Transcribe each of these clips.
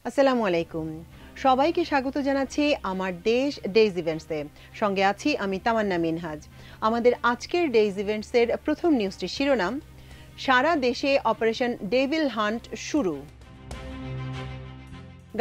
আসসালামু আলাইকুম। সবাইকে স্বাগত জানাচ্ছি আমার দেশ ডেইজ ইভেন্টসে। সঙ্গে আছি আমি তামান্না মিনহাজ। আমাদের আজকের ডেইজ ইভেন্টসের প্রথম নিউজটির শিরোনাম, সারা দেশে অপারেশন ডেভিল হান্ট শুরু।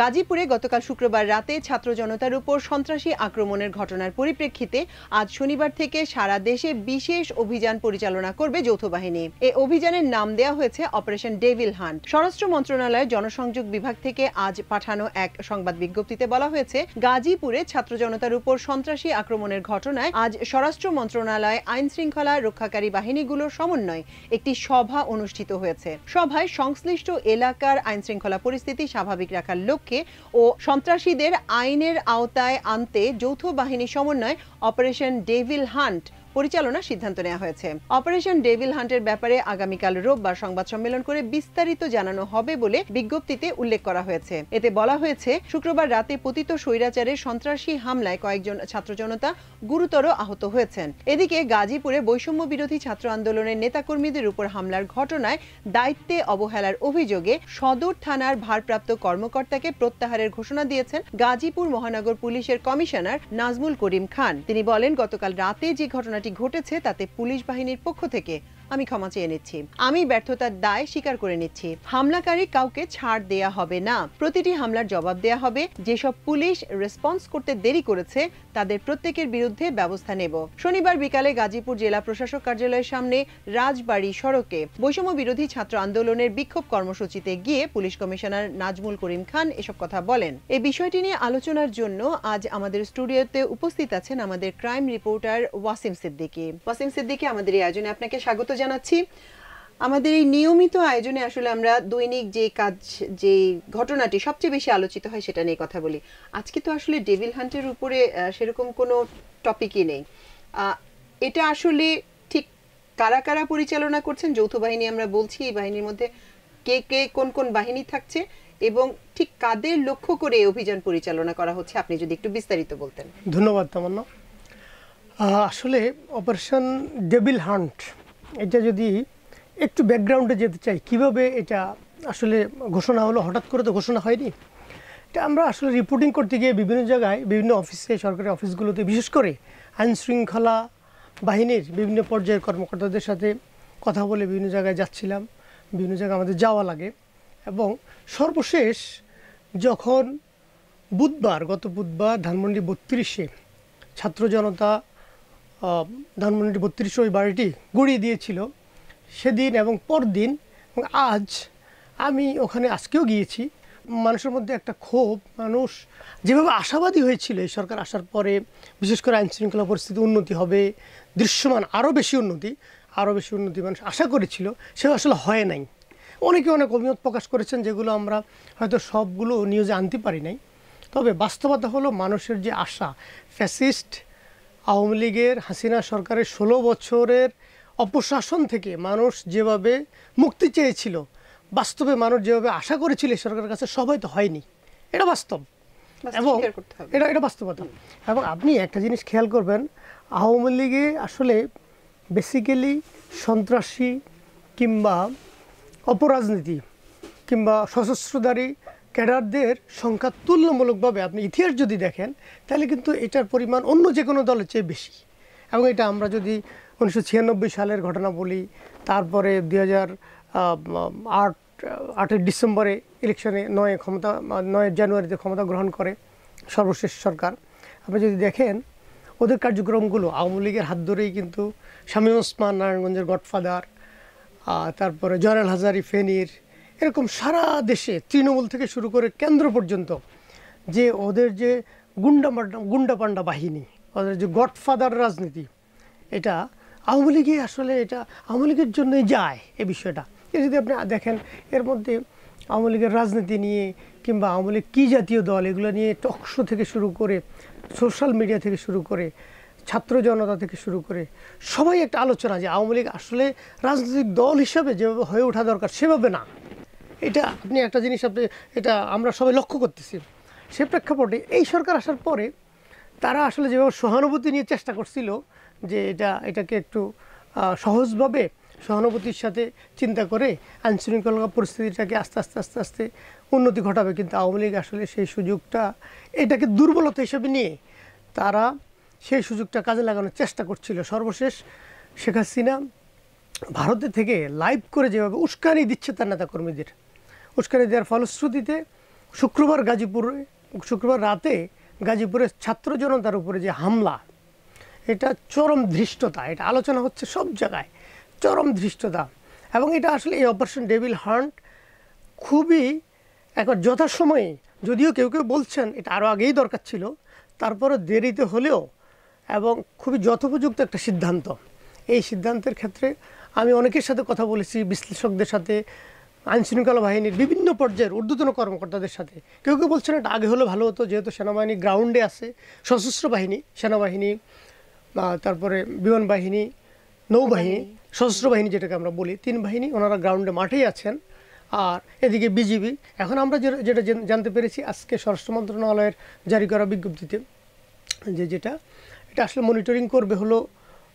গাজীপুরে গতকাল শুক্রবার রাতে ছাত্র জনতার উপর সন্ত্রাসী আক্রমণের ঘটনার পরিপ্রেক্ষিতে আজ শনিবার থেকে সারা দেশে বিশেষ অভিযান পরিচালনা করবে যৌথ বাহিনী। এই অভিযানের নাম দেওয়া হয়েছে অপারেশন ডেভিল হান্ট। স্বরাষ্ট্র মন্ত্রণালয়ের জনসংযোগ বিভাগ থেকে আজ পাঠানো এক সংবাদ বিজ্ঞপ্তিতে বলা হয়েছে, গাজীপুরে ছাত্র জনতার উপর সন্ত্রাসী আক্রমণের ঘটনায় আজ স্বরাষ্ট্র মন্ত্রণালয় আইন শৃঙ্খলা রক্ষাকারী বাহিনীগুলোর সমন্বয়ে একটি সভা অনুষ্ঠিত হয়েছে। সভায় সংশ্লিষ্ট এলাকার আইন শৃঙ্খলা পরিস্থিতি স্বাভাবিক রাখার লক্ষ্যে ও সন্ত্রাসীদের আইনের আওতায় আনতে যৌথ বাহিনী সমন্বয়ে অপারেশন ডেভিল হান্ট পরিচালনার সিদ্ধান্ত নেওয়া হয়েছে। অপারেশন ডেভিল হান্টের ব্যাপারে আগামীকাল রোববার সংবাদ সম্মেলন করে বিস্তারিত জানানো হবে বলে বিজ্ঞপ্তিতে উল্লেখ করা হয়েছে। এতে বলা হয়েছে, শুক্রবার রাতে পতিত স্বৈরাচারের সন্ত্রাসী হামলায় কয়েকজন ছাত্র জনতা গুরুতর আহত হয়েছেন। এদিকে গাজীপুরে বৈষম্য বিরোধী ছাত্র আন্দোলনের নেতাকর্মীদের উপর হামলার ঘটনায় দায়িত্বে অবহেলার অভিযোগে সদর থানার ভারপ্রাপ্ত কর্মকর্তাকে প্রত্যাহারের ঘোষণা দিয়েছেন গাজীপুর মহানগর পুলিশের কমিশনার নাজমুল করিম খান। তিনি বলেন, গতকাল রাতে যে ঘটনা ঘটেছে তাতে পুলিশ বাহিনীর পক্ষ থেকে আমি ক্ষমা চেয়ে নিচ্ছি। আমি ব্যর্থতার দায় স্বীকার করে নিচ্ছি। হামলাকারী কাউকে ছাড় দেয়া হবে না। প্রতিটি হামলার জবাব দেয়া হবে। যেসব পুলিশ রেসপন্স করতে দেরি করেছে তাদের প্রত্যেকের বিরুদ্ধে ব্যবস্থা নেব। শনিবার বিকালে গাজীপুর জেলা প্রশাসক কার্যালয়ের সামনে রাজবাড়ী সড়কে বৈষম্য বিরোধী ছাত্র আন্দোলনের বিক্ষোভ কর্মসূচিতে গিয়ে পুলিশ কমিশনার নাজমুল করিম খান এসব কথা বলেন। এই বিষয়টি নিয়ে আলোচনার জন্য আজ আমাদের স্টুডিওতে উপস্থিত আছেন আমাদের ক্রাইম রিপোর্টার ওয়াসিম সিদ্দিকী। ওয়াসিম সিদ্দিকী, আমাদের এই আয়োজনে আপনাকে স্বাগত জানাচ্ছি। আমাদের এই নিয়মিত আয়োজনে আসলে আমরা দৈনিক যে ঘটনাটি সবচেয়ে বেশি আলোচিত হয় সেটা নিয়ে কথা বলি। আজকে তো আসলে ডেভিল হান্টের উপরে সেরকম কোনো টপিকই নেই। এটা আসলে ঠিক কারা কারা পরিচালনা করছেন? যৌথ বাহিনী আমরা বলছি, এই বাহিনীর মধ্যে কে কে কোন কোন বাহিনী থাকছে এবং ঠিক কাদের লক্ষ্য করে অভিযান পরিচালনা করা হচ্ছে, আপনি যদি একটু বিস্তারিত বলতেন। ধন্যবাদ তামান্না। আসলে অপারেশন ডেভিল হান্ট, এটা যদি একটু ব্যাকগ্রাউন্ডে যেতে চাই, কিভাবে এটা আসলে ঘোষণা হলো, হঠাৎ করে তো ঘোষণা হয়নি। এটা আমরা আসলে রিপোর্টিং করতে গিয়ে বিভিন্ন জায়গায়, বিভিন্ন অফিসে, সরকারি অফিসগুলোতে, বিশেষ করে আইন শৃঙ্খলা বাহিনীর বিভিন্ন পর্যায়ের কর্মকর্তাদের সাথে কথা বলে বিভিন্ন জায়গায় যাচ্ছিলাম। বিভিন্ন জায়গায় আমাদের যাওয়া লাগে এবং সর্বশেষ যখন গত বুধবার ধানমন্ডি 32-এ ছাত্র জনতা ধানমন্ডি 32 ওই বাড়িটি গুড়িয়ে দিয়েছিল, সেদিন এবং পরদিন এবং আজ আমি ওখানে আজকেও গিয়েছি। মানুষের মধ্যে একটা ক্ষোভ, মানুষ যেভাবে আশাবাদী হয়েছিল এই সরকার আসার পরে বিশেষ করে আইন শৃঙ্খলা পরিস্থিতি উন্নতি হবে, দৃশ্যমান আরও বেশি উন্নতি মানুষ আশা করেছিল, সেটা আসলে হয় নাই। অনেকে অনেক অভিমত প্রকাশ করেছেন, যেগুলো আমরা হয়তো সবগুলো নিউজে আনতে পারি নাই। তবে বাস্তবতা হলো, মানুষের যে আশা, ফ্যাসিস্ট আওয়ামী লীগের হাসিনা সরকারের 16 বছরের অপশাসন থেকে মানুষ যেভাবে মুক্তি চেয়েছিল, বাস্তবে মানুষ যেভাবে আশা করেছিল এই সরকারের কাছে, সবাই তো হয়নি। এটা বাস্তব এবং এটা বাস্তবতা। এবং আপনি একটা জিনিস খেয়াল করবেন, আওয়ামী লীগে আসলে বেসিক্যালি সন্ত্রাসী কিংবা অপরাজনীতি কিংবা সশস্ত্রধারী ক্যাডারদের সংখ্যা তুলনামূলকভাবে আপনি ইতিহাস যদি দেখেন, তাহলে কিন্তু এটার পরিমাণ অন্য যে কোনো দলের চেয়ে বেশি। এবং এটা আমরা যদি 1996 সালের ঘটনা বলি, তারপরে 2008 ডিসেম্বরে ইলেকশনে 9 জানুয়ারিতে ক্ষমতা গ্রহণ করে সর্বশেষ সরকার। আপনি যদি দেখেন ওদের কার্যক্রমগুলো আওয়ামী লীগের হাত ধরেই কিন্তু শামীম ওসমান নারায়ণগঞ্জের গডফাদার, তারপরে জয়নাল হাজারি ফেনীর, এরকম সারা দেশে তৃণমূল থেকে শুরু করে কেন্দ্র পর্যন্ত যে ওদের যে গুন্ডাপান্ডা বাহিনী, ওদের যে গডফাদার রাজনীতি, এটা আওয়ামী লীগে আসলে এটা আওয়ামী লীগের জন্যই যায় এই বিষয়টা। যদি আপনি দেখেন এর মধ্যে আওয়ামী লীগের রাজনীতি নিয়ে কিংবা আওয়ামী লীগ কী জাতীয় দল, এগুলো নিয়ে টকশো থেকে শুরু করে সোশ্যাল মিডিয়া থেকে শুরু করে ছাত্র জনতা থেকে শুরু করে সবাই একটা আলোচনা যে আওয়ামী লীগ আসলে রাজনৈতিক দল হিসাবে যেভাবে হয়ে ওঠা দরকার সেভাবে না। এটা আপনি একটা জিনিস এটা আমরা সবাই লক্ষ্য করতেছি। সে প্রেক্ষাপটে এই সরকার আসার পরে তারা আসলে যেভাবে সহানুভূতি নিয়ে চেষ্টা করছিল যে এটাকে একটু সহজভাবে সহানুভূতির সাথে চিন্তা করে আইনশৃঙ্খলা পরিস্থিতিটাকে আস্তে আস্তে আস্তে আস্তে উন্নতি ঘটাবে, কিন্তু আওয়ামী লীগ আসলে সেই সুযোগটা, এটাকে দুর্বলতা হিসেবে নিয়ে তারা সেই সুযোগটা কাজে লাগানোর চেষ্টা করছিল। সর্বশেষ শেখ হাসিনা ভারতে থেকে লাইভ করে যেভাবে উস্কানি দিচ্ছে তার নেতাকর্মীদের, উস্কানি দেওয়ার ফলশ্রুতিতে শুক্রবার রাতে গাজীপুরের ছাত্র জনতার উপরে যে হামলা, এটা চরম ধৃষ্টতা, এটা আলোচনা হচ্ছে সব জায়গায়, চরম ধৃষ্টতা। এবং এটা আসলে এই অপারেশন ডেভিল হান্ট খুবই একবার যথাসময়ে, যদিও কেউ কেউ বলছেন এটা আরও আগেই দরকার ছিল, তারপরে দেরিতে হলেও এবং খুবই যথোপযুক্ত একটা সিদ্ধান্ত। এই সিদ্ধান্তের ক্ষেত্রে আমি অনেকের সাথে কথা বলেছি, বিশ্লেষকদের সাথে, আইনশৃঙ্খলা বাহিনীর বিভিন্ন পর্যায়ের ঊর্ধ্বতন কর্মকর্তাদের সাথে। কেউ কেউ বলছেন এটা আগে হলে ভালো হতো, যেহেতু সেনাবাহিনী গ্রাউন্ডে আছে, সশস্ত্র বাহিনী, সেনাবাহিনী, তারপরে বিমান বাহিনী, নৌবাহিনী, সশস্ত্র বাহিনী যেটাকে আমরা বলি, 3 বাহিনী, ওনারা গ্রাউন্ডে মাঠেই আছেন। আর এদিকে বিজিবি। এখন আমরা যেটা জানতে পেরেছি আজকে স্বরাষ্ট্র মন্ত্রণালয়ের জারি করা বিজ্ঞপ্তিতে, এটা আসলে মনিটরিং করবে হলো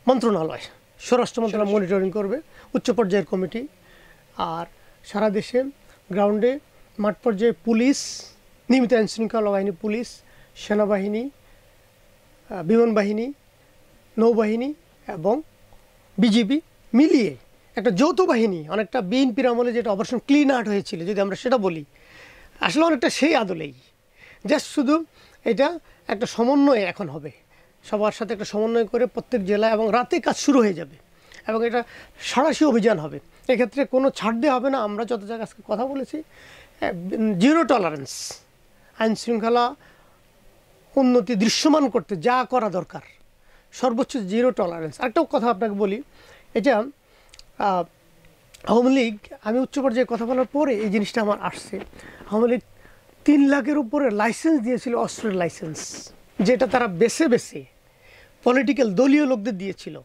মন্ত্রণালয়, স্বরাষ্ট্র মন্ত্রণালয় মনিটরিং করবে, উচ্চ পর্যায়ের কমিটি। আর সারা দেশে গ্রাউন্ডে মাঠ পর্যায়ে পুলিশ, নিয়মিত আইনশৃঙ্খলা বাহিনী, পুলিশ, সেনাবাহিনী, বিমান বাহিনী, নৌবাহিনী এবং বিজিবি মিলিয়ে একটা যৌথ বাহিনী, অনেকটা বিএনপির আমলে যেটা অপারেশন ক্লিন আউট হয়েছিল, যদি আমরা সেটা বলি, আসলে অনেকটা সেই আদলেই। জাস্ট শুধু এটা একটা সমন্বয় এখন হবে, সবার সাথে একটা সমন্বয় করে প্রত্যেক জেলায়, এবং রাতে কাজ শুরু হয়ে যাবে এবং এটা সাঁড়াশি অভিযান হবে। এক্ষেত্রে কোনো ছাড় দেওয়া হবে না। আমরা যত জায়গায় আজকে কথা বলেছি, জিরো টলারেন্স, আইনশৃঙ্খলা উন্নতি দৃশ্যমান করতে যা করা দরকার সর্বোচ্চ জিরো টলারেন্স। আরেকটাও কথা আপনাকে বলি, এটা আওয়ামী লীগ, আমি উচ্চ পর্যায়ে কথা বলার পরে এই জিনিসটা আমার আসছে, আওয়ামী লীগ 3 লাখের উপরে লাইসেন্স দিয়েছিল, অস্ত্রের লাইসেন্স, যেটা তারা বেছে বেছে পলিটিক্যাল দলীয় লোকদের দিয়েছিল।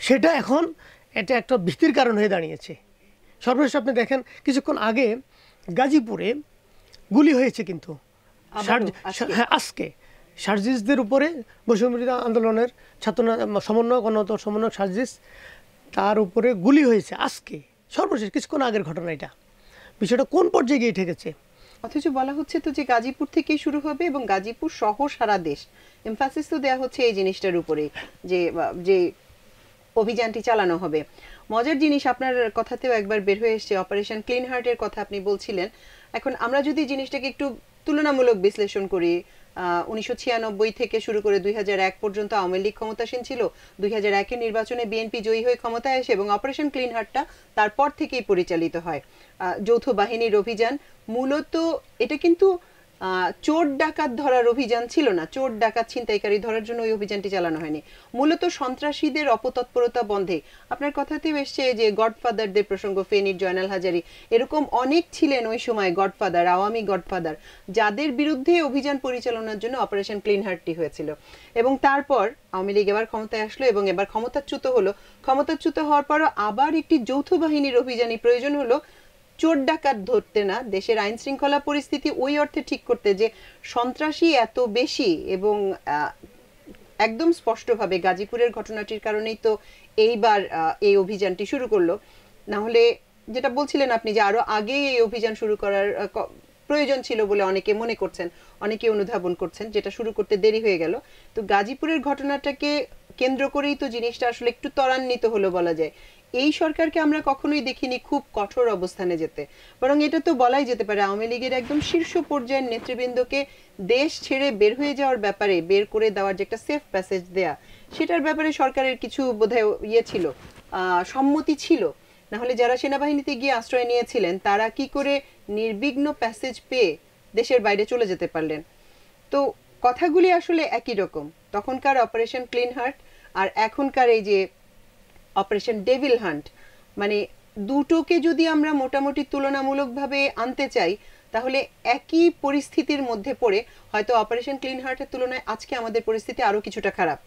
সেটা এখন এটা একটা ভীতির কারণ হয়ে দাঁড়িয়েছে। সর্বশেষ আপনি দেখেন কিছুক্ষণ আগে গাজীপুরে গুলি হয়েছে, কিন্তু আজকে সার্জিসদের উপরে বৈষম্যবিরোধী আন্দোলনের ছাত্র সমন্বয়ক, গণতন্ত্র সমন্বয়ক সার্জিস, তার উপরে গুলি হয়েছে আজকে, সর্বশেষ কিছুক্ষণ আগের ঘটনা। এটা বিষয়টা কোন পর্যায়ে গিয়ে ঠেকেছে? অথচ বলা হচ্ছে তো যে গাজীপুর থেকেই শুরু হবে এবং গাজীপুর সহ সারা দেশ, এমফাসিস তো দেওয়া হচ্ছে এই জিনিসটার উপরে, যে অভিযানটি চালানো হবে। মজার জিনিস, আপনার কথাতেও একবার বের হয়ে এসছে অপারেশন ক্লিন হার্টের কথা আপনি বলছিলেন। এখন আমরা যদি জিনিসটাকে একটু তুলনামূলক বিশ্লেষণ করি, 1996 থেকে শুরু করে 2001 পর্যন্ত আওয়ামী লীগ ক্ষমতাসীন ছিল। 2001-এর নির্বাচনে বিএনপি জয়ী হয়ে ক্ষমতায় আসে এবং অপারেশন ক্লিন হার্টটা তারপর থেকেই পরিচালিত হয়। যৌথ বাহিনীর অভিযান, মূলত এটা কিন্তু চোর ডাকাত ধরার অভিযান ছিল না, চোর ডাকাত ছিনতাইকারী ধরার জন্য ওই অভিযানটি চালানো হয়নি, মূলত সন্ত্রাসীদের অপতৎপরতা বন্ধে। আপনার কথাতেও এসছে যে গডফাদারদের প্রসঙ্গ, ফেনীর জয়নাল হাজারী, এরকম অনেক ছিলেন ওই সময় গডফাদার, আওয়ামী গডফাদার, যাদের বিরুদ্ধে অভিযান পরিচালনার জন্য অপারেশন ক্লিন হার্টটি হয়েছিল। এবং তারপর আওয়ামী লীগ এবার ক্ষমতায় আসলো এবং এবার ক্ষমতাচ্যুত হলো। ক্ষমতাচ্যুত হওয়ার পরও আবার একটি যৌথ বাহিনীর অভিযানই প্রয়োজন হলো, চোর ডাকাত ধরতে না, দেশের আইন শৃঙ্খলা পরিস্থিতি ওই অর্থে ঠিক করতে যে সন্ত্রাসী এত বেশি। এবং একদম স্পষ্টভাবে গাজীপুরের ঘটনাটির কারণেই তো এইবার এই অভিযানটি শুরু করলো। না হলে যেটা বলছিলেন আপনি যে আরো আগে এই অভিযান শুরু করার প্রয়োজন ছিল বলে অনেকে মনে করছেন, অনেকে অনুধাবন করছেন, যেটা শুরু করতে দেরি হয়ে গেল। তো গাজীপুরের ঘটনাটাকে কেন্দ্র করেই তো জিনিসটা আসলে একটু ত্বরান্বিত হলো বলা যায়। এই সরকারকে আমরা কখনোই দেখিনি খুব কঠোর অবস্থানে যেতে, বরং এটা তো বলাই যেতে পারে আওয়ামী লীগের একদম শীর্ষ পর্যায়ের নেতৃবৃন্দকে দেশ ছেড়ে বের হয়ে যাওয়ার ব্যাপারে, বের করে দেওয়ার যে একটা সেফ প্যাসেজ দেয়া, সেটার ব্যাপারে সরকারের কিছু বোধহয় ছিল, সম্মতি ছিল। না হলে যারা সেনাবাহিনীতে গিয়ে আশ্রয় নিয়েছিলেন তারা কি করে নির্বিঘ্ন প্যাসেজ পেয়ে দেশের বাইরে চলে যেতে পারলেন? তো কথাগুলি আসলে একই রকম, তখনকার অপারেশন ক্লিন হার্ট আর এখনকার এই যে অপারেশন ডেভিল হান্ট, মানে দুটোকে যদি আমরা মোটামুটি তুলনামূলকভাবে আনতে চাই, তাহলে একই পরিস্থিতির মধ্যে পড়ে হয়তো অপারেশন ক্লিন হার্টের তুলনায় আজকে আমাদের পরিস্থিতি আরো কিছুটা খারাপ।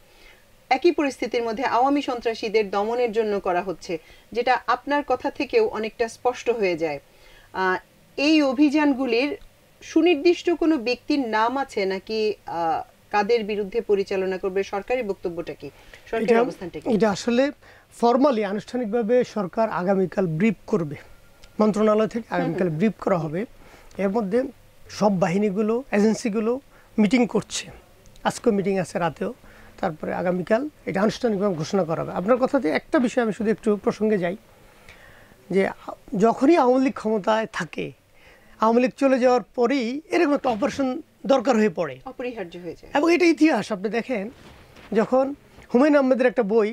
একই পরিস্থিতির মধ্যে আওয়ামী সন্ত্রাসীদের দমনের জন্য করা হচ্ছে, যেটা আপনার কথা থেকেও অনেকটা স্পষ্ট হয়ে যায়। এই অভিযানগুলির সুনির্দিষ্ট কোনো ব্যক্তির নাম আছে নাকি কাদের বিরুদ্ধে পরিচালনা করবে, সরকারি বক্তব্যটা কি, সরকারি অবস্থানটা কি? এটা আসলে ফর্মালি আনুষ্ঠানিকভাবে সরকার আগামীকাল ব্রিফ করবে, মন্ত্রণালয় থেকে আগামীকাল ব্রিফ করা হবে। এর মধ্যে সব বাহিনীগুলো, এজেন্সিগুলো মিটিং করছে, আজকেও মিটিং আছে রাতেও, তারপরে আগামীকাল এটা আনুষ্ঠানিকভাবে ঘোষণা করা হবে। আপনার কথাতে একটা বিষয় আমি শুধু একটু প্রসঙ্গে যাই, যে যখনই আওয়ামী লীগ ক্ষমতায় থাকে, আওয়ামী লীগ চলে যাওয়ার পরেই এরকম একটা অপারেশন দরকার হয়ে পড়ে, অপরিহার্য হয়ে যায়। এবং এটা ইতিহাস। আপনি দেখেন, যখন হুমায়ুন আহমেদের একটা বই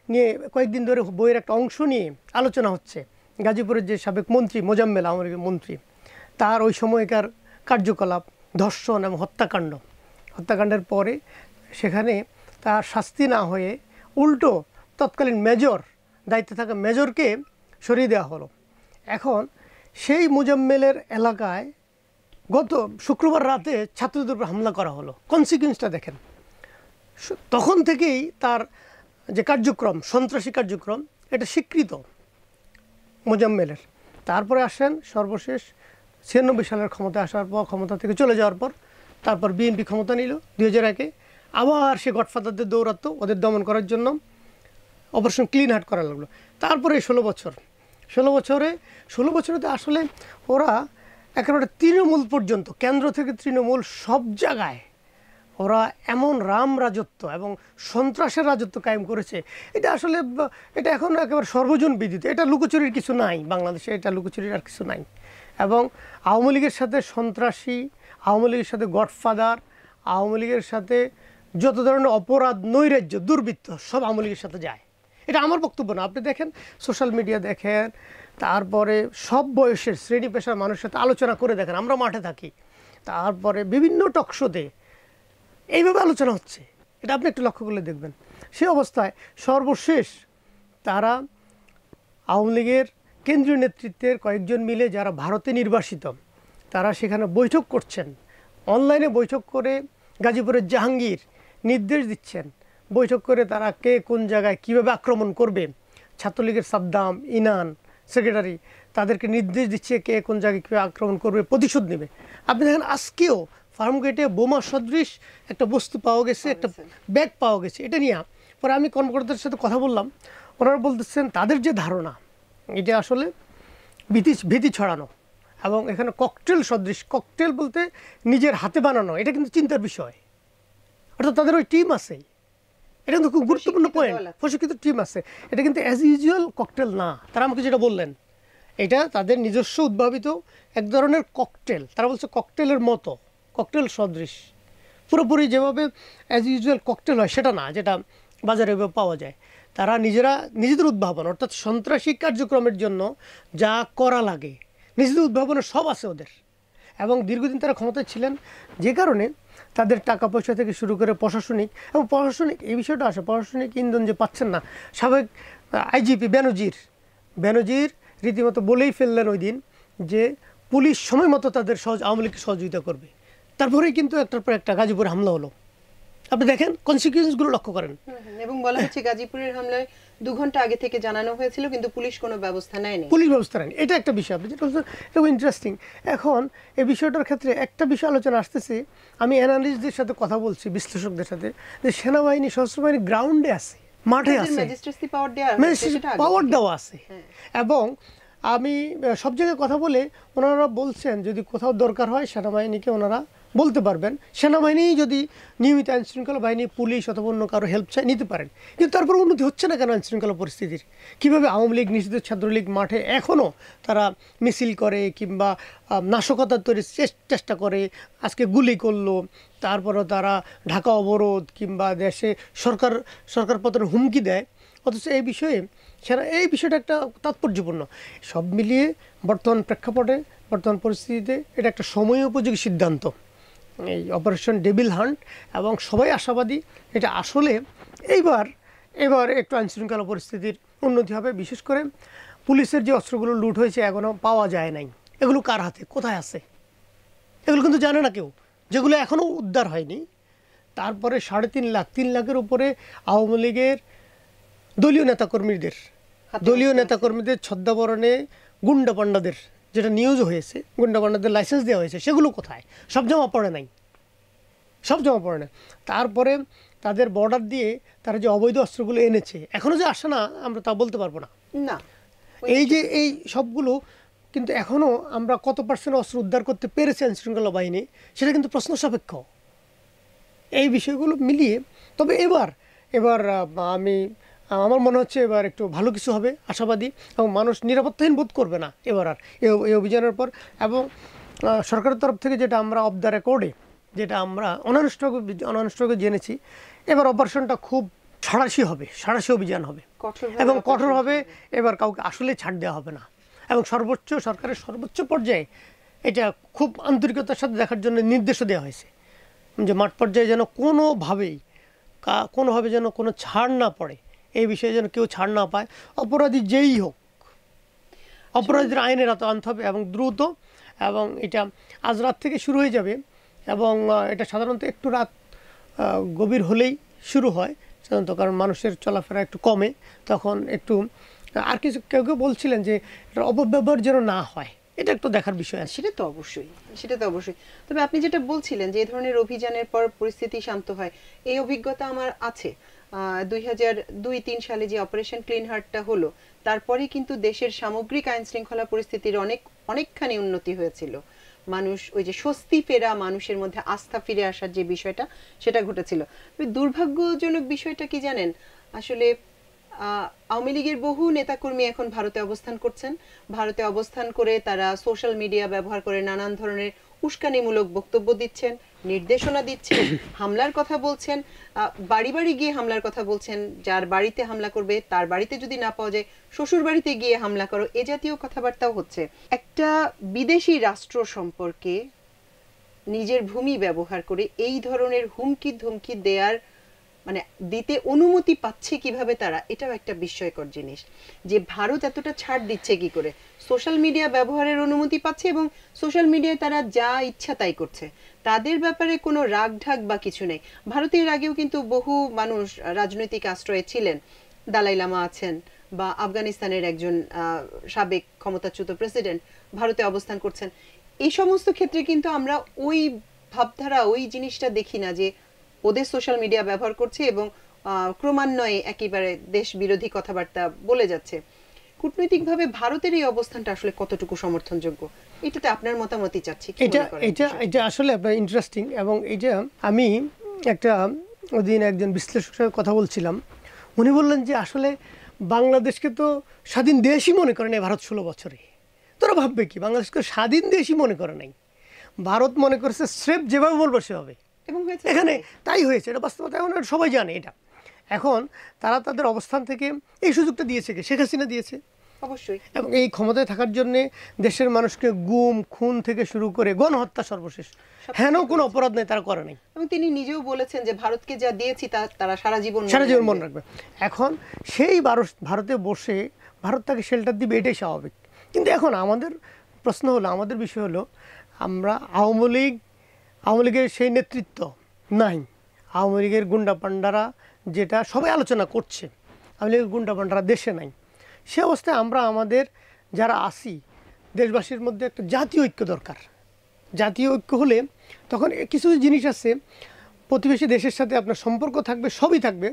নিয়ে কয়েকদিন ধরে বইয়ের একটা অংশ নিয়ে আলোচনা হচ্ছে, গাজীপুরের যে সাবেক মন্ত্রী মোজাম্মেল, আওয়ামী লীগের মন্ত্রী, তার ওই সময়কার কার্যকলাপ, ধর্ষণ এবং হত্যাকাণ্ডের পরে সেখানে তার শাস্তি না হয়ে উল্টো তৎকালীন মেজর, দায়িত্বে থাকা মেজরকে সরিয়ে দেওয়া হলো। এখন সেই মোজাম্মেলের এলাকায় গত শুক্রবার রাতে ছাত্রদের উপর হামলা করা হলো। কনসিকুয়েন্সটা দেখেন। তখন থেকেই তার যে কার্যক্রম, সন্ত্রাসী কার্যক্রম, এটা স্বীকৃত মোজাম্মেলের। তারপরে আসেন সর্বশেষ 96 সালের ক্ষমতায় আসার পর, ক্ষমতা থেকে চলে যাওয়ার পর, তারপর বিএনপি ক্ষমতা নিল 2001-এ। আবার সে গডফাদারদের দৌরাত্ম, ওদের দমন করার জন্য অপারেশন ক্লিন হার্ট করা লাগলো। তারপরে 16 বছরেতে আসলে ওরা একেবারে তৃণমূল পর্যন্ত, কেন্দ্র থেকে তৃণমূল সব জায়গায় ওরা এমন রাম রাজত্ব এবং সন্ত্রাসের রাজত্ব কায়েম করেছে। এটা আসলে এটা এখন একেবারে সর্বজন বিদিত। এটা লুকোচুরির কিছু নাই বাংলাদেশে, এটা লুকোচুরির আর কিছু নাই। এবং আওয়ামী লীগের সাথে সন্ত্রাসী, আওয়ামী লীগের সাথে গডফাদার, আওয়ামী লীগের সাথে যত ধরনের অপরাধ, নৈরাজ্য, দুর্বৃত্ত, সব আওয়ামী লীগের সাথে যায়। এটা আমার বক্তব্য না। আপনি দেখেন, সোশ্যাল মিডিয়া দেখেন, তারপরে সব বয়সের শ্রেণী পেশার মানুষের সাথে আলোচনা করে দেখেন, আমরা মাঠে থাকি, তারপরে বিভিন্ন টকশোতে এইভাবে আলোচনা হচ্ছে। এটা আপনি একটু লক্ষ্য করলে দেখবেন। সেই অবস্থায় সর্বশেষ তারা আওয়ামী লীগের কেন্দ্রীয় নেতৃত্বের কয়েকজন মিলে, যারা ভারতে নির্বাসিত, তারা সেখানে বৈঠক করছেন, অনলাইনে বৈঠক করে গাজীপুরের জাহাঙ্গীর নির্দেশ দিচ্ছেন, বৈঠক করে তারা কে কোন জায়গায় কীভাবে আক্রমণ করবে। ছাত্রলীগের সাদ্দাম, ইনান সেক্রেটারি, তাদেরকে নির্দেশ দিচ্ছে কে কোন জায়গায় কীভাবে আক্রমণ করবে, প্রতিশোধ নেবে। আপনি দেখেন, আজকেও ফার্মগেটে বোমা সদৃশ একটা বস্তু পাওয়া গেছে, একটা ব্যাগ পাওয়া গেছে। এটা নিয়ে পরে আমি কর্মকর্তাদের সাথে কথা বললাম, ওনারা বলতেছেন তাদের যে ধারণা, এটা আসলে ভীতি ছড়ানো, এবং এখানে ককটেল সদৃশ, ককটেল বলতে নিজের হাতে বানানো, এটা কিন্তু চিন্তার বিষয়। অর্থাৎ তাদের ওই টিম আছে, এটা কিন্তু খুব গুরুত্বপূর্ণ পয়েন্ট, প্রশিক্ষিত টিম আছে। এটা কিন্তু অ্যাজ ইউজুয়াল ককটেল না। তারা আমাকে যেটা বললেন, এটা তাদের নিজস্ব উদ্ভাবিত এক ধরনের ককটেল। তারা বলছে ককটেলের মতো, ককটেল সদৃশ, পুরোপুরি যেভাবে অ্যাজ ইউজুয়াল ককটেল হয় সেটা না, যেটা বাজারে পাওয়া যায়। তারা নিজেদের উদ্ভাবন, অর্থাৎ সন্ত্রাসী কার্যক্রমের জন্য যা করা লাগে নিজেদের উদ্ভাবনের সব আছে ওদের। এবং দীর্ঘদিন তারা ক্ষমতায় ছিলেন, যে কারণে তাদের টাকা পয়সা থেকে শুরু করে প্রশাসনিক এই বিষয়টা আসে, প্রশাসনিক ইন্ধন যে পাচ্ছেন না। সাবেক আইজিপি বেনজির রীতিমতো বলেই ফেললেন ওই দিন যে পুলিশ সময় মতো তাদের আওয়ামী লীগকে সহযোগিতা করবে। তারপরেই কিন্তু একটার পর একটা গাজীপুরে হামলা হলো। আপনি দেখেন, কনসিকুয়েন্সগুলো লক্ষ্য করেন। এবং বলা হচ্ছে গাজীপুরের হামলায় 2 ঘন্টা আগে থেকে জানানো হয়েছিল, কিন্তু পুলিশ কোনো ব্যবস্থা নেয়নি। এটা একটা বিষয় আপনি যেটা বলছেন, এটা ইন্টারেস্টিং। এখন এই বিষয়টার ক্ষেত্রে একটা বিষয় আলোচনা আসতেছে, আমি অ্যানালিস্টদের সাথে কথা বলছি, বিশ্লেষকদের সাথে, যে সেনাবাহিনী, সশস্ত্র বাহিনী গ্রাউন্ডে আছে, মাঠে আছে, ম্যাজিস্ট্রেসি পাওয়ার দেওয়া আছে। এবং আমি সব জায়গায় কথা বলে ওনারা বলছেন যদি কোথাও দরকার হয় সেনাবাহিনীকে ওনারা বলতে পারবেন, সেনাবাহিনী যদি নিয়মিত আইন শৃঙ্খলা বাহিনী, পুলিশ অথবা অন্য কারো হেল্প চাই নিতে পারেন। কিন্তু তারপর উন্নতি হচ্ছে না কেন আইন শৃঙ্খলা পরিস্থিতির? কীভাবে আওয়ামী লীগ, নিষিদ্ধ ছাত্রলীগ মাঠে এখনও তারা মিছিল করে কিংবা নাশকতা তৈরির চেষ্টা করে, আজকে গুলি করলো, তারপরও তারা ঢাকা অবরোধ কিংবা দেশে সরকার পতনের হুমকি দেয়। অথচ এই বিষয়টা একটা তাৎপর্যপূর্ণ। সব মিলিয়ে বর্তমান প্রেক্ষাপটে, বর্তমান পরিস্থিতিতে এটা একটা সময় উপযোগী সিদ্ধান্ত, এই অপারেশন ডেভিল হান্ট। এবং সবাই আশাবাদী এটা আসলে এবার একটু আইনশৃঙ্খলা পরিস্থিতির উন্নতি হবে। বিশেষ করে পুলিশের যে অস্ত্রগুলো লুট হয়েছে এখনও পাওয়া যায় নাই, এগুলো কার হাতে, কোথায় আছে, এগুলো কিন্তু জানে না কেউ, যেগুলো এখনও উদ্ধার হয়নি। তারপরে 3.5 লাখের উপরে আওয়ামী লীগের দলীয় নেতাকর্মীদের ছদ্মাবরণে গুন্ডা পান্ডাদের, যেটা নিউজ হয়েছে, গুন্ডা পান্ডাদের লাইসেন্স দেওয়া হয়েছে, সেগুলো কোথায়? সব জমা পড়ে নাই। তারপরে তাদের বর্ডার দিয়ে তারা যে অবৈধ অস্ত্রগুলো এনেছে, এখনো যে আসে না আমরা তা বলতে পারবো না। না, এই যে এই সবগুলো কিন্তু এখনো আমরা কত পার্সেন্ট অস্ত্র উদ্ধার করতে পেরেছে আইনশৃঙ্খলা বাহিনী, সেটা কিন্তু প্রশ্ন সাপেক্ষ। এই বিষয়গুলো মিলিয়ে তবে এবার আমি আমার মনে হচ্ছে এবার একটু ভালো কিছু হবে, আশাবাদী, এবং মানুষ নিরাপত্তাহীন বোধ করবে না এবার আর এই অভিযানের পর। এবং সরকারের তরফ থেকে যেটা আমরা অফ দ্য রেকর্ডে যেটা আমরা অনানুষ্ঠানিক জেনেছি, এবার অপারেশনটা খুব সাঁড়াশি হবে, সাঁড়াশি অভিযান হবে এবং কঠোর হবে। এবার কাউকে আসলে ছাড় দেওয়া হবে না, এবং সরকারের সর্বোচ্চ পর্যায়ে এটা খুব আন্তরিকতার সাথে দেখার জন্য নির্দেশও দেওয়া হয়েছে যে মাঠ পর্যায়ে যেন কোনোভাবে যেন কোনো ছাড় না পড়ে, এই বিষয়ে যেন কেউ ছাড় না পায়। অপরাধী যেই হোক, অপরাধীদের আইনের আওতায় আনতে হবে এবং দ্রুত। এবং এটা আজ রাত থেকে শুরু হয়ে যাবে, এবং এটা সাধারণত একটু রাত গভীর হলেই শুরু হয় সাধারণত, কারণ মানুষের চলাফেরা একটু কমে তখন। একটু আর কিছু কেউ বলছিলেন যে এটা অপব্যবহার যেন না হয়, এটা একটু দেখার বিষয় আছে। সেটা তো অবশ্যই। তবে আপনি যেটা বলছিলেন যে এই ধরনের অভিযানের পর পরিস্থিতি শান্ত হয়, এই অভিজ্ঞতা আমার আছে। 2002-03 সালে যে অপারেশন ক্লিন হার্টটা হলো, তারপরে কিন্তু দেশের সামগ্রিক আইন শৃঙ্খলা পরিস্থিতির অনেকখানি উন্নতি হয়েছিল। মানুষ ওই যে স্বস্তি ফেরা, মানুষের মধ্যে আস্থা ফিরে আসার যে বিষয়টা, সেটা ঘটেছিল। তবে দুর্ভাগ্যজনক বিষয়টা কি জানেন, আসলে আওয়ামী লীগের বহু নেতাকর্মী এখন ভারতে অবস্থান করছেন। ভারতে অবস্থান করে তারা সোশ্যাল মিডিয়া ব্যবহার করে নানান ধরনের উস্কানিমূলক বক্তব্য দিচ্ছেন, নির্দেশনা দিচ্ছেন, হামলার কথা বলছেন, বাড়ি বাড়ি গিয়ে হামলার কথা বলছেন। যার বাড়িতে হামলা করবে তার বাড়িতে যদি না পাওয়া যায় শ্বশুর বাড়িতে গিয়ে হামলা করো, এ জাতীয় কথাবার্তাও হচ্ছে। একটা বিদেশি রাষ্ট্র সম্পর্কে নিজের ভূমি ব্যবহার করে এই ধরনের হুমকি ধমকি দিতে অনুমতি পাচ্ছে কিভাবে তারা, এটাও একটা বিস্ময়কর জিনিস যে ভারত এতটা ছাড় দিচ্ছে কি করে। সোশ্যাল মিডিয়া ব্যবহারের অনুমতি পাচ্ছে এবং সোশ্যাল মিডিয়ায় তারা যা ইচ্ছা তাই করছে, তাদের ব্যাপারে কোনো রাগ ঢাক বা কিছু নেই। ভারতের আগেও কিন্তু বহু মানুষ রাজনৈতিক আশ্রয়ে ছিলেন, দালাই লামা আছেন, বা আফগানিস্তানের একজন সাবেক ক্ষমতাচ্যুত প্রেসিডেন্ট ভারতে অবস্থান করছেন। এই সমস্ত ক্ষেত্রে কিন্তু আমরা ওই ভাবধারা, ওই জিনিসটা দেখি না যে ওদের সোশ্যাল মিডিয়া ব্যবহার করছে এবং ক্রমান্বয়ে একেবারে দেশ বিরোধী কথাবার্তা বলে যাচ্ছে। কূটনৈতিকভাবে ভারতের এই অবস্থানটা আসলে কতটুকু সমর্থনযোগ্য, এটাতে আপনার মতামতই চাচ্ছি। এটা আসলে আপনার ইন্টারেস্টিং। এবং এটা আমি ওদিন একজন বিশ্লেষকের সাথে কথা বলছিলাম, উনি বললেন যে আসলে বাংলাদেশকে তো স্বাধীন দেশই মনে করে নাই ভারত 16 বছরে। তোরা ভাববে কি, বাংলাদেশকে স্বাধীন দেশই মনে করে নাই, ভারত মনে করেছে স্রেফ যেভাবে বলবো সেভাবে, এখানে তাই হয়েছে। এটা বাস্তবতা, এখন সবাই জানে এটা। এখন তারা তাদের অবস্থান থেকে এই সুযোগটা দিয়েছে, শেখ হাসিনা দিয়েছে অবশ্যই, এবং এই ক্ষমতায় থাকার জন্য দেশের মানুষকে গুম খুন থেকে শুরু করে গণহত্যা সর্বশেষ, হেন কোনো অপরাধ নেই তারা করে নাই। এবং তিনি নিজেও বলেছেন যে ভারতকে যা দিয়েছি তা তারা সারা জীবন মনে রাখবে। এখন সেই ভারতে বসে ভারত তাকে শেল্টার দিবে, এটাই স্বাভাবিক। কিন্তু এখন আমাদের প্রশ্ন হলো, আমাদের বিষয় হলো, আমরা আওয়ামী লীগের সেই নেতৃত্ব নাই, আওয়ামী লীগের গুন্ডা পান্ডারা যেটা সবাই আলোচনা করছে, আওয়ামী লীগের গুন্ডা পান্ডারা দেশে নাই। সে অবস্থায় আমরা আমাদের যারা আসি দেশবাসীর মধ্যে একটা জাতীয় ঐক্য দরকার। জাতীয় ঐক্য হলে তখন কিছু জিনিস আছে, প্রতিবেশী দেশের সাথে আপনার সম্পর্ক থাকবে, সবই থাকবে,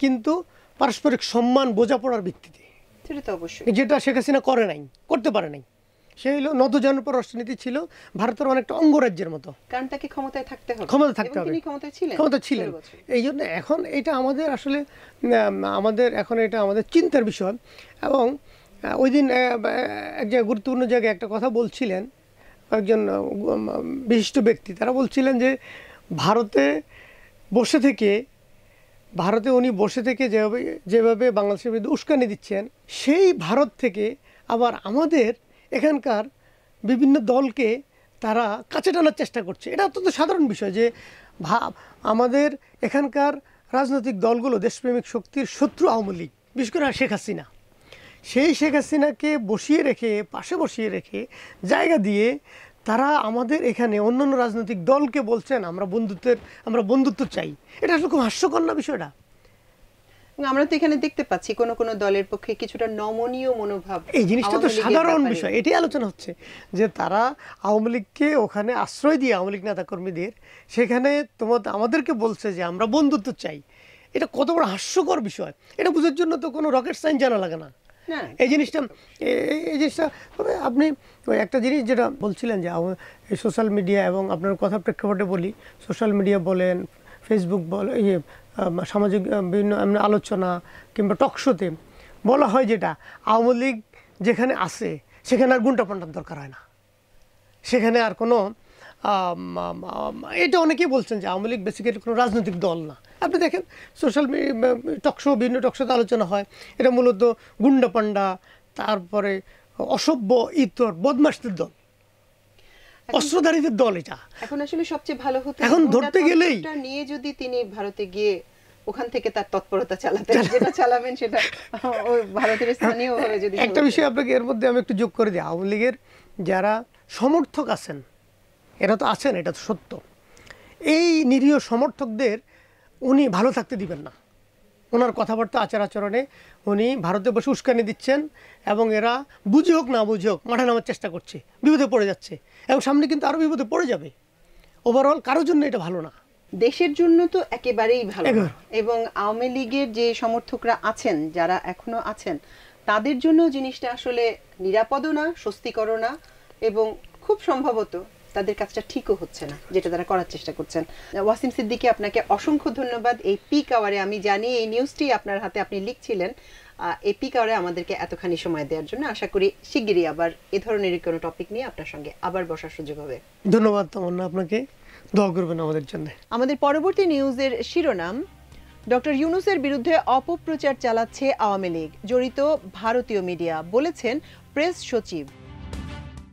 কিন্তু পারস্পরিক সম্মান বোঝাপড়ার ভিত্তিতে, যেটা শেখ হাসিনা করতে পারে নাই। সে হলো নতজানু পররাষ্ট্রনীতি ছিল ভারতের অনেকটা অঙ্গরাজ্যের মতো, কারণ তাকে ক্ষমতায় থাকতে হবে, ক্ষমতা ছিলেন। এই জন্য এখন এটা আমাদের আসলে আমাদের চিন্তার বিষয়। এবং ওই দিন এক জায়গায় গুরুত্বপূর্ণ জায়গায় একটা কথা বলছিলেন একজন বিশিষ্ট ব্যক্তি, তারা বলছিলেন যে ভারতে উনি বসে থেকে যেভাবে বাংলাদেশের বিরুদ্ধে উস্কানি দিচ্ছেন, সেই ভারত থেকে আবার আমাদের এখানকার বিভিন্ন দলকে তারা কাছে টানার চেষ্টা করছে। এটা অত্যন্ত সাধারণ বিষয় যে আমাদের এখানকার রাজনৈতিক দলগুলো দেশপ্রেমিক শক্তির শত্রু আওয়ামী লীগ, বিশেষ করে শেখ হাসিনা। সেই শেখ হাসিনাকে পাশে বসিয়ে রেখে জায়গা দিয়ে তারা আমাদের এখানে অন্যান্য রাজনৈতিক দলকে বলছেন আমরা বন্ধুত্ব চাই। এটা আসলে খুব হাস্যকর না বিষয়টা? আমরা তো এখানে দেখতে পাচ্ছি কোন কোন দলের পক্ষে কিছুটা নমনীয় মনোভাব। এই জিনিসটা তো সাধারণ বিষয়, এটাই আলোচনা হচ্ছে যে তারা আওয়ামী লীগকে ওখানে আশ্রয় দিয়ে, আওয়ামী লীগ নেতাকর্মীদের সেখানে আমাদেরকে বলছে যে আমরা বন্ধুত্ব চাই। এটা কত বড় হাস্যকর বিষয়, এটা বোঝার জন্য তো কোনো রকেট সায়েন্স জানা লাগে না। এই জিনিসটা তবে আপনি একটা জিনিস যেটা বলছিলেন যে এই সোশ্যাল মিডিয়া এবং আপনার কথা প্রেক্ষাপটে বলি, সোশ্যাল মিডিয়া বলেন, ফেসবুক বলেন, সামাজিক বিভিন্ন আলোচনা কিংবা টকশোতে বলা হয় যেটা আওয়ামী লীগ যেখানে আছে সেখানে আর গুন্ডা পান্ডার দরকার হয় না, সেখানে আর কোনো এটা অনেকেই বলছেন যে আওয়ামী লীগ বেসিক্যালি কোনো রাজনৈতিক দল না। আপনি দেখেন সোশ্যাল টকশো, বিভিন্ন টকশোতে আলোচনা হয় এটা মূলত গুন্ডা পান্ডা, তারপরে অসভ্য ইতর বদমাশদের দল, অস্ত্রধারীদের দল। এটা এখন আসলে সবচেয়ে ভালো হতো এখন ধরতে গেলেই নিয়ে যদি তিনি ভারতে গিয়ে ওখান থেকে তার তৎপরতা চালাতেন, যেটা চালাবেন সেটা ভারতের স্থানীয় ভাবে যদি। একটা বিষয় আপনাকে এর মধ্যে আমি একটু যোগ করে দিই, আওয়ামী লীগের যারা সমর্থক আছেন, এরা তো আছেন, এটা তো সত্য, এই নিরীহ সমর্থকদের উনি ভালো থাকতে দিবেন না। ওনার কথাবার্তা, আচার আচরণে উনি ভারতে বসে উস্কানি দিচ্ছেন এবং এরা বুঝে হোক না বুঝে হোক মাঠে নামার চেষ্টা করছে, বিপদে পড়ে যাচ্ছে এবং সামনে কিন্তু আরও বিপদে পড়ে যাবে। ওভারঅল কারোর জন্য এটা ভালো না, দেশের জন্য তো একেবারেই ভালো না। এবং আওয়ামী লীগের যে সমর্থকরা আছেন, যারা এখনো আছেন, তাদের জন্য জিনিসটা আসলে নিরাপদও না, স্বস্তিকরও না, এবং খুব সম্ভবত তাদের কাজটা ঠিকও হচ্ছে না যেটা তারা করার চেষ্টা করছেন। ওয়াসিম সিদ্দিকী, আপনাকে অসংখ্য ধন্যবাদ। এই পিক আওয়ারে আমি জানি এই নিউজটি আপনার হাতে আপনি লিখছিলেন, এই পিক আওয়ারে আমাদেরকে এতখানি সময় দেওয়ার জন্য। আশা করি শিগগিরই আবার এ ধরনের কোনো টপিক নিয়ে আপনার সঙ্গে আবার বসার সুযোগ হবে। ধন্যবাদ তামান্না, আপনাকে দোয়া করবেন আমাদের জন্য। আমাদের পরবর্তী নিউজের শিরোনাম, ডক্টর ইউনূসের বিরুদ্ধে অপপ্রচার চালাচ্ছে আওয়ামী লীগ, জড়িত ভারতীয় মিডিয়া, বলেছেন প্রেস সচিব।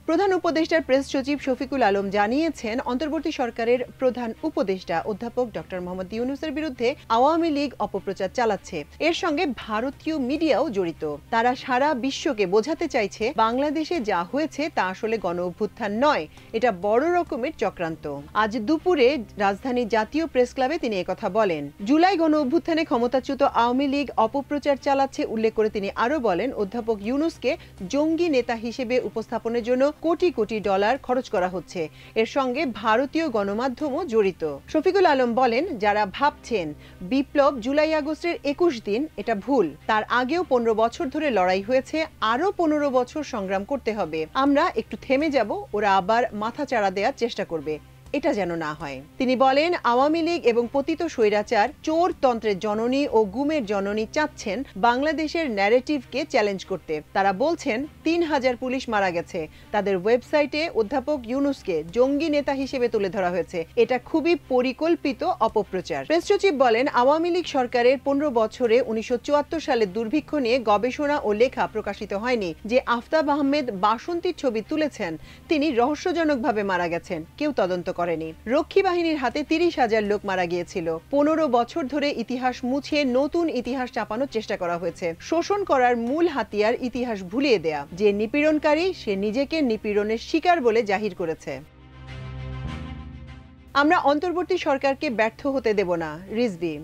প্রধান উপদেষ্টার প্রেস সচিব শফিকুল আলম জানিয়েছেন, অন্তর্বর্তী সরকারের প্রধান উপদেষ্টা অধ্যাপক ডক্টর মোহাম্মদ ইউনূসের বিরুদ্ধে আওয়ামী লীগ অপপ্রচার চালাচ্ছে, এর সঙ্গে ভারতীয় মিডিয়াও জড়িত। তারা সারা বিশ্বকে বোঝাতে চাইছে বাংলাদেশে যা হয়েছে তা আসলে গণ অভ্যুত্থান নয়, এটা বড় রকমের চক্রান্ত। আজ দুপুরে রাজধানীর জাতীয় প্রেস ক্লাবে তিনি একথা বলেন। জুলাই গণ অভ্যুত্থানে ক্ষমতাচ্যুত আওয়ামী লীগ অপপ্রচার চালাচ্ছে উল্লেখ করে তিনি আরো বলেন, অধ্যাপক ইউনূসকে জঙ্গি নেতা হিসেবে উপস্থাপনের জন্য কোটি কোটি ডলার খরচ করা হচ্ছে, এর সঙ্গে ভারতীয় গণমাধ্যমও জড়িত। শফিকুল আলম বলেন, যারা ভাবছেন বিপ্লব জুলাই আগস্টের 21 দিন, এটা ভুল। তার আগেও 15 বছর ধরে লড়াই হয়েছে, আরো 15 বছর সংগ্রাম করতে হবে। আমরা একটু থেমে যাব, ওরা আবার মাথা চাড়া দেওয়ার চেষ্টা করবে, এটা যেন না হয়। তিনি বলেন, আওয়ামী লীগ এবং পতিত স্বৈরাচার চোর তন্ত্রের জননী ও গুমের জননী চাচ্ছেন বাংলাদেশের ন্যারেটিভকে চ্যালেঞ্জ করতে। তারা বলছেন 3000 পুলিশ মারা গেছে, তাদের ওয়েবসাইটে অধ্যাপক ইউনূসকে জঙ্গি নেতা হিসেবে তুলে ধরা হয়েছে, এটা খুবই পরিকল্পিত অপপ্রচার। প্রেস সচিব বলেন, আওয়ামী লীগ সরকারের 15 বছরে 1974 সালের দুর্ভিক্ষ নিয়ে গবেষণা ও লেখা প্রকাশিত হয়নি। যে আফতাব আহমেদ বাসন্তীর ছবি তুলেছেন, তিনি রহস্যজনকভাবে মারা গেছেন, কেউ তদন্ত করেনি। রক্ষী বাহিনীর হাতে 30,000 লোক মারা গিয়েছিল। 15 বছর ধরে ইতিহাস মুছে নতুন ইতিহাস চাপানোর চেষ্টা করা হয়েছে। শোষণ করার মূল হাতিয়ার ইতিহাস ভুলিয়ে দেয়া। যে নিপীড়নকারী সে নিজেকে নিপীড়নের শিকার বলে জাহির করেছে। আমরা অন্তর্বর্তী সরকারকে ব্যর্থ হতে দেব না, রিজভী।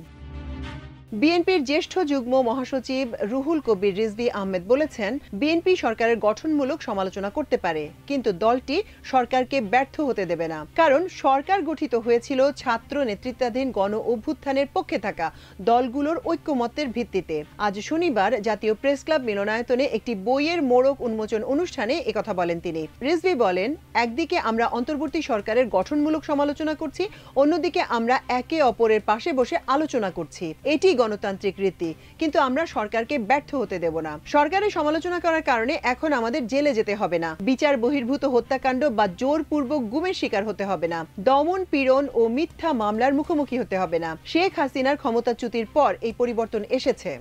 বিএনপির জ্যেষ্ঠ যুগ্ম মহাসচিব রুহুল কবির রিজভী আহমেদ বলেছেন, বিএনপি সরকারের গঠনমূলক সমালোচনা করতে পারে, কিন্তু দলটি সরকারকে ব্যর্থ হতে দেবে না। কারণ সরকার গঠিত হয়েছিল ছাত্র নেতৃত্বাধীন গণ অভ্যুত্থানের পক্ষে থাকা দলগুলোর ঐক্যমত্যের ভিত্তিতে। আজ শনিবার জাতীয় প্রেস ক্লাব মিলনায়তনে একটি বইয়ের মোড়ক উন্মোচন অনুষ্ঠানে একথা বলেন তিনি। রিজভী বলেন, একদিকে আমরা অন্তর্বর্তী সরকারের গঠনমূলক সমালোচনা করছি, অন্যদিকে আমরা একে অপরের পাশে বসে আলোচনা করছি। এটি গণতান্ত্রিক রীতি, কিন্তু আমরা সরকারকে ব্যর্থ হতে দেব না। সরকারের সমালোচনা করার কারণে এখন আমাদের জেলে যেতে হবে না, বিচার বহির্ভূত হত্যাকাণ্ড বা জোরপূর্বক গুমের শিকার হতে হবে না, দমন পীড়ন ও মিথ্যা মামলার মুখোমুখি হতে হবে না। শেখ হাসিনার ক্ষমতাচ্যুতির পর এই পরিবর্তন এসেছে।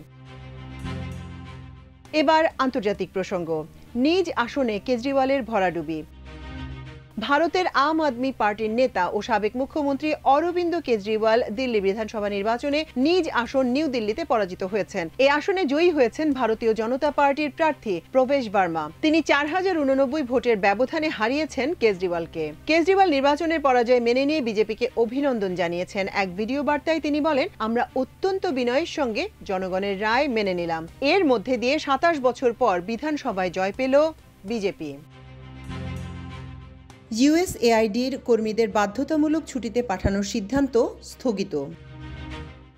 এবার আন্তর্জাতিক প্রসঙ্গ, নিজ আসনে কেজরিওয়ালের ভরাডুবি। ভারতের আম আদমি পার্টির নেতা ও সাবেক মুখ্যমন্ত্রী অরবিন্দ কেজরিওয়াল দিল্লি বিধানসভা নির্বাচনে নিজ আসন নিউ দিল্লিতে পরাজিত হয়েছেন। এই আসনে জয়ী হয়েছেন ভারতীয় জনতা পার্টির প্রার্থী প্রবেশ বার্মা। তিনি 4089 ভোটের ব্যবধানে হারিয়েছেন কেজরিওয়ালকে। কেজরিওয়াল নির্বাচনের পরাজয় মেনে নিয়ে বিজেপিকে অভিনন্দন জানিয়েছেন। এক ভিডিও বার্তায় তিনি বলেন, আমরা অত্যন্ত বিনয়ের সঙ্গে জনগণের রায় মেনে নিলাম। এর মধ্যে দিয়ে 27 বছর পর বিধানসভায় জয় পেল বিজেপি। ইউএসএআইডির কর্মীদের বাধ্যতামূলক ছুটিতে পাঠানোর সিদ্ধান্ত স্থগিত।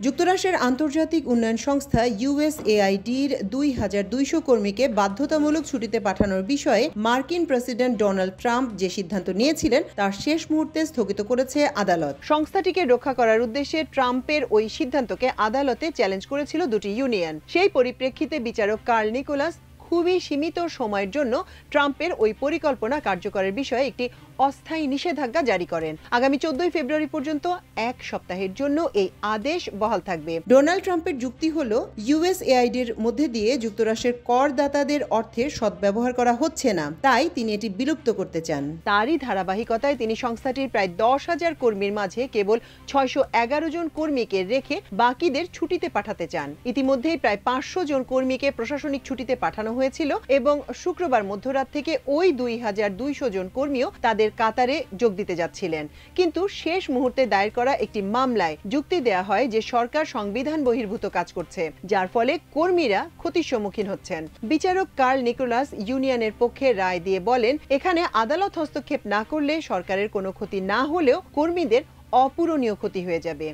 যুক্তরাষ্ট্রের আন্তর্জাতিক উন্নয়ন সংস্থা ইউএসএআইডির 2200 কর্মীকে বাধ্যতামূলক ছুটিতে পাঠানোর বিষয়ে মার্কিন প্রেসিডেন্ট ডোনাল্ড ট্রাম্প যে সিদ্ধান্ত নিয়েছিলেন তার শেষ মুহূর্তে স্থগিত করেছে আদালত। সংস্থাটিকে রক্ষা করার উদ্দেশ্যে ট্রাম্পের ওই সিদ্ধান্তকে আদালতে চ্যালেঞ্জ করেছিল দুটি ইউনিয়ন। সেই পরিপ্রেক্ষিতে বিচারক কার্ল নিকোলাস খুবই সীমিত সময়ের জন্য ট্রাম্পের ওই পরিকল্পনা কার্যকরের বিষয়ে একটি অস্থায়ী নিষেধাজ্ঞা জারি করেন। আগামী 14 ফেব্রুয়ারি পর্যন্ত এক সপ্তাহের জন্য এই আদেশ বহাল থাকবে। ডোনাল্ড ট্রাম্পের যুক্তি হল, ইউএসএআইডির মধ্যে দিয়ে যুক্তরাষ্ট্রের করদাতাদের অর্থের সদ্ব্যবহার করা হচ্ছে না, তাই তিনি এটি বিলুপ্ত করতে চান। তারই ধারাবাহিকতায় তিনি সংস্থাটির প্রায় 10,000 কর্মীর মাঝে কেবল 611 জন কর্মীকে রেখে বাকিদের ছুটিতে পাঠাতে চান। ইতিমধ্যেই প্রায় 500 জন কর্মীকে প্রশাসনিক ছুটিতে পাঠানো হয়েছিল এবং শুক্রবার মধ্যরাত থেকে ওই 2200 জন কর্মীও তাদের কাতারে যোগ দিতে যাচ্ছিলেন। কিন্তু শেষ মুহূর্তে দায়ের করা একটি মামলায় যুক্তি দেয়া হয় যে সরকার সংবিধান বহির্ভূত কাজ করছে, যার ফলে কর্মীরা ক্ষতির সম্মুখীন হচ্ছেন। বিচারক কার্ল নিকোলাস ইউনিয়নের পক্ষে রায় দিয়ে বলেন, এখানে আদালত হস্তক্ষেপ না করলে সরকারের কোনো ক্ষতি না হলেও কর্মীদের অপূরণীয় ক্ষতি হয়ে যাবে।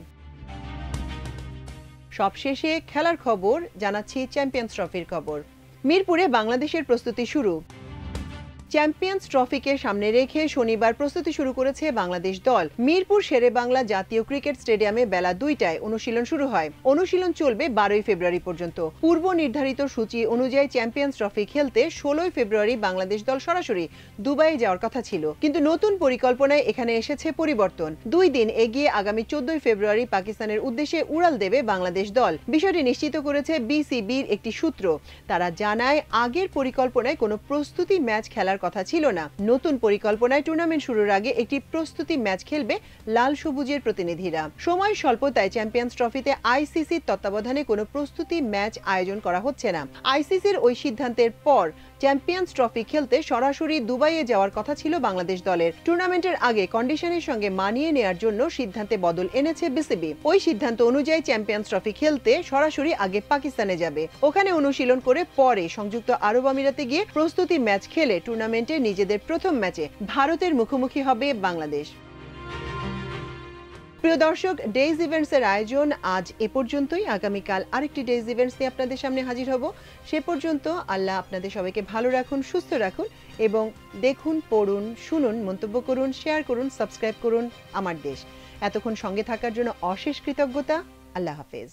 সবশেষে খেলার খবর জানাচ্ছি চ্যাম্পিয়ন্স ট্রফির খবর। মিরপুরে বাংলাদেশের প্রস্তুতি শুরু। চ্যাম্পিয়ন্স ট্রফিকে সামনে রেখে শনিবার প্রস্তুতি শুরু করেছে বাংলাদেশ দল। মিরপুর শেরেবাংলা জাতীয় ক্রিকেট স্টেডিয়ামে বেলা 2টায় অনুশীলন শুরু হয়। অনুশীলন চলবে 12 ফেব্রুয়ারি পর্যন্ত। পূর্ব নির্ধারিত সূচি অনুযায়ী চ্যাম্পিয়ন্স ট্রফি খেলতে 16 ফেব্রুয়ারি বাংলাদেশ দল সরাসরি দুবাইয়ে যাওয়ার কথা ছিল, কিন্তু নতুন পরিকল্পনায় এখানে এসেছে পরিবর্তন। 2 দিন এগিয়ে আগামী 14 ফেব্রুয়ারি পাকিস্তানের উদ্দেশ্যে উড়াল দেবে বাংলাদেশ দল। বিষয়টি নিশ্চিত করেছে বিসিবির একটি সূত্র। তারা জানায়, আগের পরিকল্পনায় কোনো প্রস্তুতি ম্যাচ খেলার কথা ছিল না। নতুন পরিকল্পনায় টুর্নামেন্ট শুরুর আগে একটি প্রস্তুতি ম্যাচ খেলবে লাল সবুজের প্রতিনিধিরা। সময় স্বল্পতায় চ্যাম্পিয়ন্স ট্রফিতে আইসিসির তত্ত্বাবধানে কোনো প্রস্তুতি ম্যাচ আয়োজন করা হচ্ছে না। আইসিসির ওই সিদ্ধান্তের পর চ্যাম্পিয়ন্স ট্রফি খেলতে সরাসরি দুবাইয়ে যাওয়ার কথা ছিল বাংলাদেশ দলের। টুর্নামেন্টের আগে কন্ডিশনের সঙ্গে মানিয়ে নেওয়ার জন্য সিদ্ধান্তে বদল এনেছে বিসিবি। ওই সিদ্ধান্ত অনুযায়ী চ্যাম্পিয়ন্স ট্রফি খেলতে সরাসরি আগে পাকিস্তানে যাবে, ওখানে অনুশীলন করে পরে সংযুক্ত আরব আমিরাতে গিয়ে প্রস্তুতি ম্যাচ খেলে টুর্নামেন্টে নিজেদের প্রথম ম্যাচে ভারতের মুখোমুখি হবে বাংলাদেশ। প্রিয় দর্শক, ডেইজ ইভেন্টসের আয়োজন আজ এ পর্যন্তই। আগামীকাল আরেকটি ডেইজ ইভেন্টস নিয়ে আপনাদের সামনে হাজির হব। সে পর্যন্ত আল্লাহ আপনাদের সবাইকে ভালো রাখুন, সুস্থ রাখুন এবং দেখুন, পড়ুন, শুনুন, মন্তব্য করুন, শেয়ার করুন, সাবস্ক্রাইব করুন আমার দেশ। এতক্ষণ সঙ্গে থাকার জন্য অশেষ কৃতজ্ঞতা। আল্লাহ হাফেজ।